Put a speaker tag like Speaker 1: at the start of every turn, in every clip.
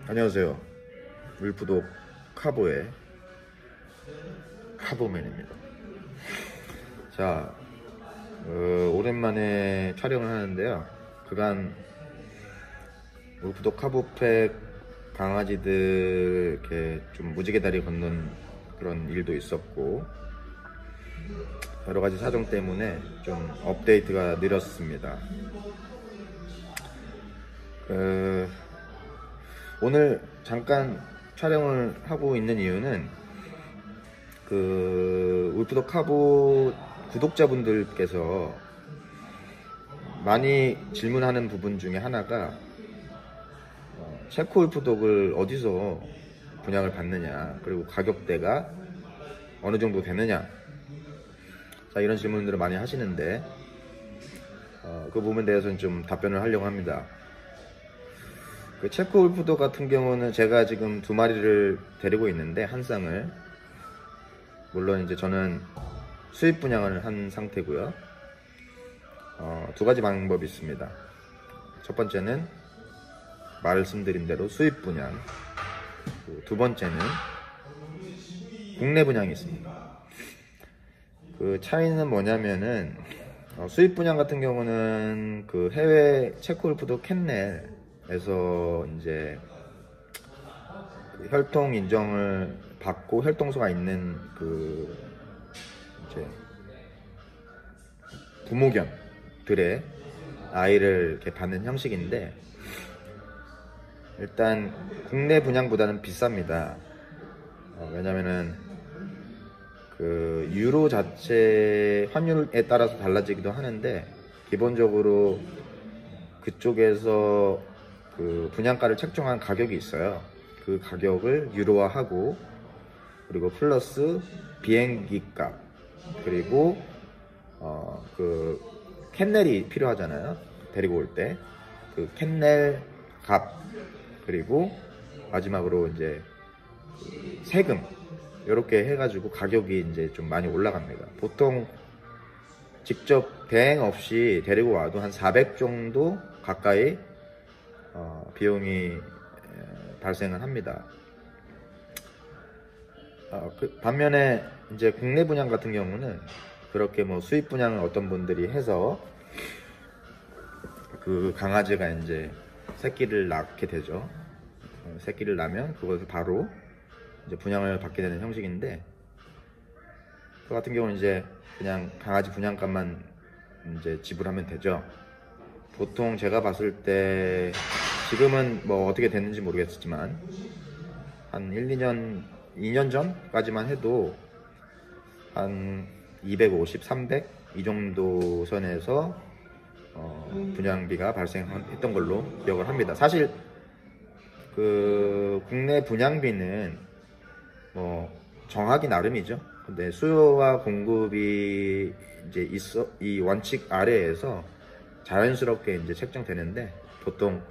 Speaker 1: 안녕하세요. 울프독 카보의 카보맨입니다. 자, 오랜만에 촬영을 하는데요. 그간 울프독 카보팩 강아지들 이렇게 좀 무지개 다리 걷는 그런 일도 있었고, 여러가지 사정 때문에 좀 업데이트가 느렸습니다. 오늘 잠깐 촬영을 하고 있는 이유는 울프독 카보 구독자분들께서 많이 질문하는 부분 중에 하나가 체코 울프독을 어디서 분양을 받느냐, 그리고 가격대가 어느 정도 되느냐, 자, 이런 질문들을 많이 하시는데 그 부분에 대해서는 좀 답변을 하려고 합니다. 그 체코 울프독 같은 경우는 제가 지금 2마리를 데리고 있는데, 한 쌍을, 물론 이제 저는 수입 분양을 한 상태고요. 2가지 방법이 있습니다. 첫 번째는 말씀드린 대로 수입 분양, 두 번째는 국내 분양이 있습니다. 그 차이는 뭐냐면은 수입 분양 같은 경우는 그 해외 체코 울프독 캔넬에서 이제 혈통 인정을 받고 혈통소가 있는 이제 부모견들의 아이를 이렇게 받는 형식인데, 일단 국내 분양보다는 비쌉니다. 왜냐면은 그 유로 자체 환율에 따라서 달라지기도 하는데, 기본적으로 그쪽에서 그 분양가를 책정한 가격이 있어요. 그 가격을 유로화하고, 그리고 플러스 비행기 값, 그리고 그 캔넬이 필요하잖아요. 데리고 올 때 그 캔넬 값, 그리고 마지막으로 이제 세금, 이렇게 해가지고 가격이 이제 좀 많이 올라갑니다. 보통 직접 대행 없이 데리고 와도 한 400 정도 가까이 비용이 발생을 합니다. 반면에 이제 국내 분양 같은 경우는 그렇게 뭐 수입 분양을 어떤 분들이 해서 그 강아지가 이제 새끼를 낳게 되죠. 새끼를 낳으면 그것을 바로 이제 분양을 받게 되는 형식인데, 그 같은 경우는 이제 그냥 강아지 분양값만 이제 지불하면 되죠. 보통 제가 봤을 때, 지금은 뭐 어떻게 됐는지 모르겠지만 한 2년 전까지만 해도 한 250, 300 이 정도 선에서 분양비가 발생했던 걸로 기억을 합니다. 사실 그 국내 분양비는 뭐 정하기 나름이죠. 근데 수요와 공급이 이제 이 원칙 아래에서 자연스럽게 이제 책정되는데, 보통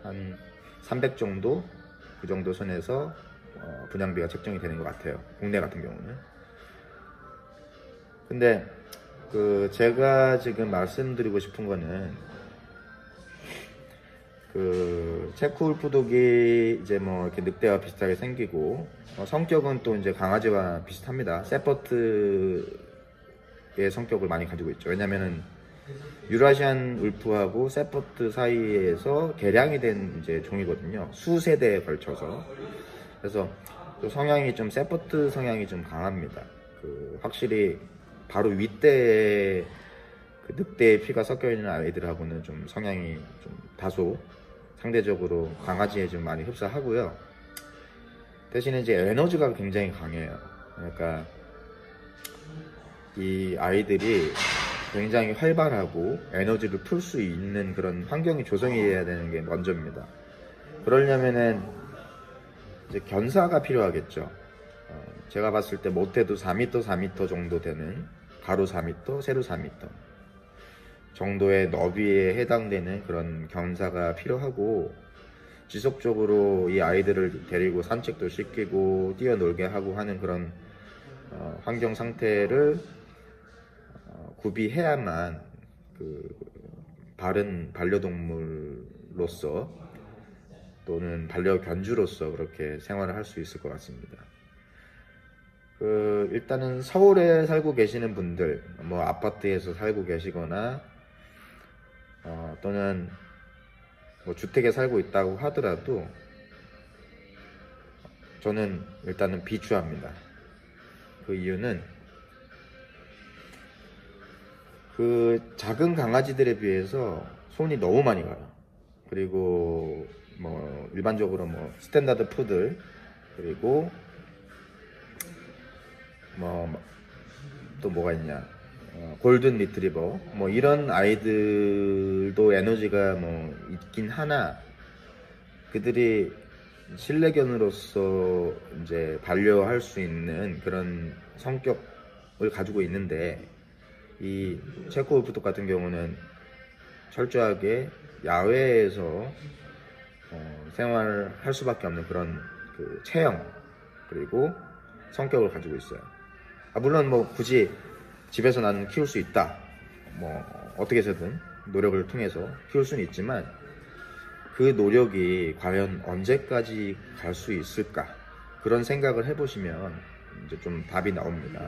Speaker 1: 한 300 정도, 그 정도 선에서 분양비가 책정이 되는 것 같아요, 국내 같은 경우는. 근데 그 제가 지금 말씀드리고 싶은 거는, 그 체코 울프독이 이제 뭐 이렇게 늑대와 비슷하게 생기고, 성격은 또 이제 강아지와 비슷합니다. 세퍼트의 성격을 많이 가지고 있죠. 왜냐면은 유라시안 울프하고 세퍼트 사이에서 개량이 된 이제 종이거든요. 수세대에 걸쳐서. 그래서 또 성향이 좀 세퍼트 성향이 좀 강합니다. 확실히 바로 윗대에 그 늑대의 피가 섞여 있는 아이들하고는 좀 성향이 좀 다소 상대적으로 강아지에 좀 많이 흡사하고요. 대신에 이제 에너지가 굉장히 강해요. 그러니까 이 아이들이 굉장히 활발하고 에너지를 풀 수 있는 그런 환경이 조성이 돼야 되는 게 먼저입니다. 그러려면은 이제 견사가 필요하겠죠. 제가 봤을 때 못해도 4m, 4m 정도 되는, 가로 4m, 세로 4m 정도의 너비에 해당되는 그런 견사가 필요하고, 지속적으로 이 아이들을 데리고 산책도 시키고 뛰어놀게 하고 하는 그런 환경 상태를 구비해야만 그 바른 반려동물로서 또는 반려견주로서 그렇게 생활을 할 수 있을 것 같습니다. 일단은 서울에 살고 계시는 분들, 뭐 아파트에서 살고 계시거나 또는 뭐 주택에 살고 있다고 하더라도 저는 일단은 비추합니다. 그 이유는 그 작은 강아지들에 비해서 손이 너무 많이 가요. 그리고 뭐 일반적으로 뭐 스탠다드 푸들, 그리고 뭐 또 뭐가 있냐, 골든 리트리버, 뭐 이런 아이들도 에너지가 뭐 있긴 하나, 그들이 실내견으로서 이제 반려할 수 있는 그런 성격을 가지고 있는데, 이 체코울프독 같은 경우는 철저하게 야외에서 생활할 수밖에 없는 그런 그 체형, 그리고 성격을 가지고 있어요. 물론 뭐 굳이 집에서 나는 키울 수 있다, 뭐 어떻게 해서든 노력을 통해서 키울 수는 있지만, 그 노력이 과연 언제까지 갈 수 있을까, 그런 생각을 해보시면 이제 좀 답이 나옵니다.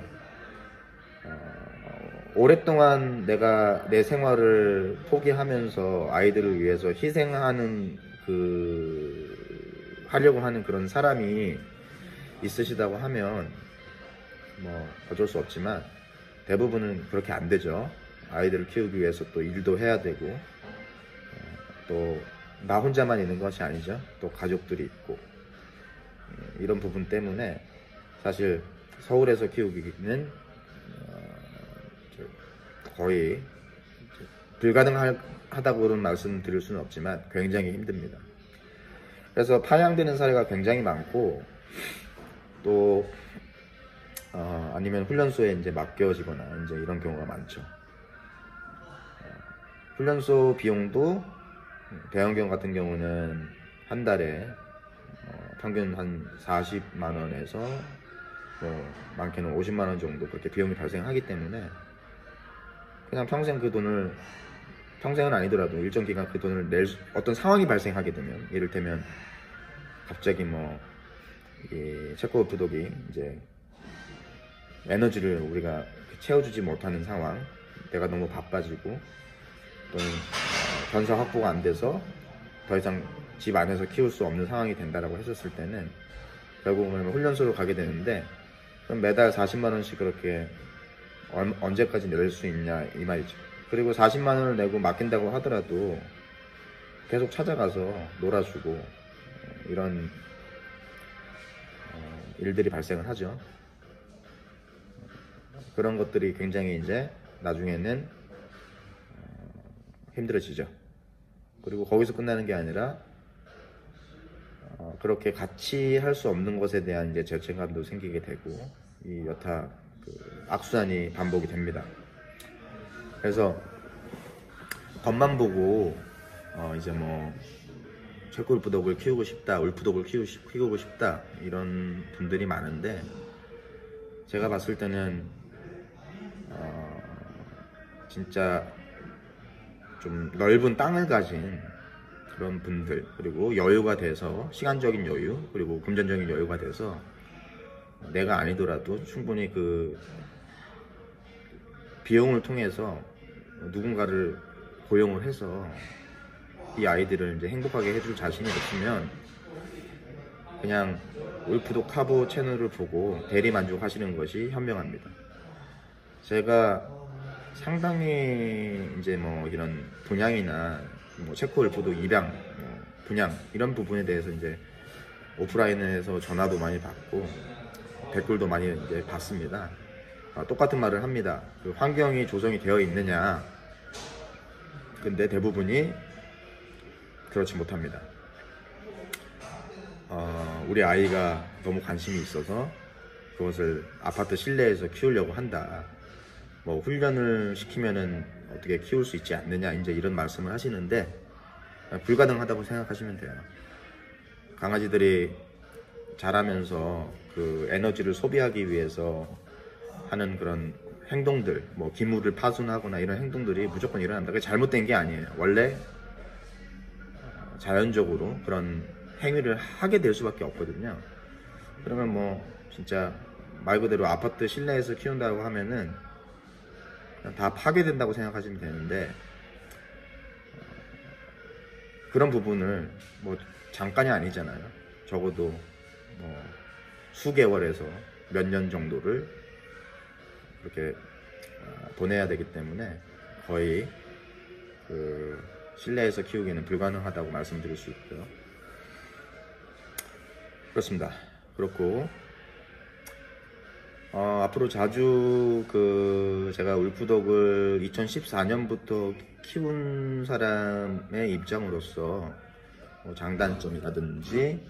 Speaker 1: 오랫동안 내가 내 생활을 포기하면서 아이들을 위해서 희생하는 하려고 하는 그런 사람이 있으시다고 하면 뭐 어쩔 수 없지만, 대부분은 그렇게 안 되죠. 아이들을 키우기 위해서 또 일도 해야 되고, 또 나 혼자만 있는 것이 아니죠. 또 가족들이 있고, 이런 부분 때문에 사실 서울에서 키우기는 거의 불가능하다고는 말씀드릴 수는 없지만 굉장히 힘듭니다. 그래서 파양되는 사례가 굉장히 많고, 또 아니면 훈련소에 이제 맡겨지거나 이제 이런 경우가 많죠. 훈련소 비용도 대형견 같은 경우는 한 달에 평균 한 40만 원에서 뭐 많게는 50만 원 정도 그렇게 비용이 발생하기 때문에, 그냥 평생 그 돈을, 평생은 아니더라도 일정 기간 그 돈을 낼 어떤 상황이 발생하게 되면, 이를테면 갑자기 뭐 이 체코울프독이 이제 에너지를 우리가 채워주지 못하는 상황, 내가 너무 바빠지고 또는 견사 확보가 안 돼서 더 이상 집 안에서 키울 수 없는 상황이 된다라고 했었을 때는 결국은 훈련소로 가게 되는데, 그럼 매달 40만 원씩 그렇게 언제까지 낼 수 있냐 이 말이죠. 그리고 40만 원을 내고 맡긴다고 하더라도 계속 찾아가서 놀아주고 이런 일들이 발생을 하죠. 그런 것들이 굉장히 이제 나중에는 힘들어지죠. 그리고 거기서 끝나는 게 아니라 그렇게 같이 할 수 없는 것에 대한 이제 죄책감도 생기게 되고, 이 여타 악순환이 반복이 됩니다. 그래서 겉만 보고 이제 뭐 체코울프독을 키우고 싶다, 울프독을 키우고 싶다 이런 분들이 많은데, 제가 봤을 때는 진짜 좀 넓은 땅을 가진 그런 분들, 그리고 여유가 돼서, 시간적인 여유 그리고 금전적인 여유가 돼서 내가 아니더라도 충분히 그 비용을 통해서 누군가를 고용을 해서 이 아이들을 이제 행복하게 해줄 자신이 없으면 그냥 울프독 카보 채널을 보고 대리 만족하시는 것이 현명합니다. 제가 상당히 이제 뭐 이런 분양이나 뭐 체코울프독 입양, 분양 이런 부분에 대해서 이제 오프라인에서 전화도 많이 받고 댓글도 많이 이제 받습니다. 똑같은 말을 합니다. 그 환경이 조성이 되어 있느냐. 근데 대부분이 그렇지 못합니다. 우리 아이가 너무 관심이 있어서 그것을 아파트 실내에서 키우려고 한다. 뭐 훈련을 시키면은 어떻게 키울 수 있지 않느냐, 이제 이런 말씀을 하시는데 불가능하다고 생각하시면 돼요. 강아지들이 자라면서 그 에너지를 소비하기 위해서 하는 그런 행동들, 뭐 기물을 파손하거나 이런 행동들이 무조건 일어난다. 그게 잘못된 게 아니에요. 원래 자연적으로 그런 행위를 하게 될 수밖에 없거든요. 그러면 뭐 진짜 말 그대로 아파트 실내에서 키운다고 하면은 그냥 다 파괴된다고 생각하시면 되는데, 그런 부분을 뭐 잠깐이 아니잖아요. 적어도 뭐 수개월에서 몇 년 정도를 그렇게 보내야 되기 때문에 거의 그 실내에서 키우기는 불가능하다고 말씀드릴 수 있고요. 그렇습니다. 그렇고 앞으로 자주 제가 울프독을 2014년부터 키운 사람의 입장으로서 뭐 장단점이라든지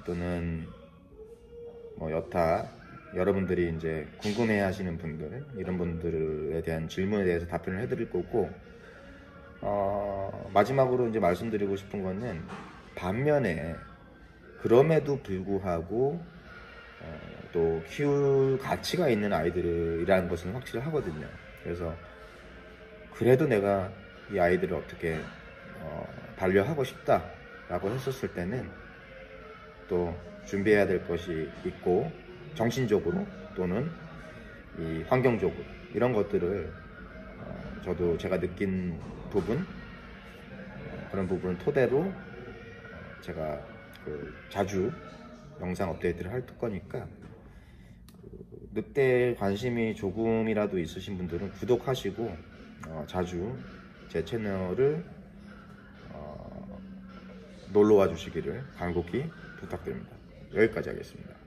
Speaker 1: 또는 뭐 여타 여러분들이 이제 궁금해하시는 분들, 이런 분들에 대한 질문에 대해서 답변을 해드릴 거고, 마지막으로 이제 말씀드리고 싶은 거는, 반면에 그럼에도 불구하고 또 키울 가치가 있는 아이들이라는 것은 확실하거든요. 그래서 그래도 내가 이 아이들을 어떻게 반려하고 싶다라고 했었을 때는 또 준비해야 될 것이 있고, 정신적으로 또는 이 환경적으로 이런 것들을 저도 제가 느낀 부분, 그런 부분을 토대로 제가 자주 영상 업데이트를 할 거니까, 늑대에 관심이 조금이라도 있으신 분들은 구독하시고 자주 제 채널을 놀러와 주시기를 간곡히 부탁드립니다. 여기까지 하겠습니다.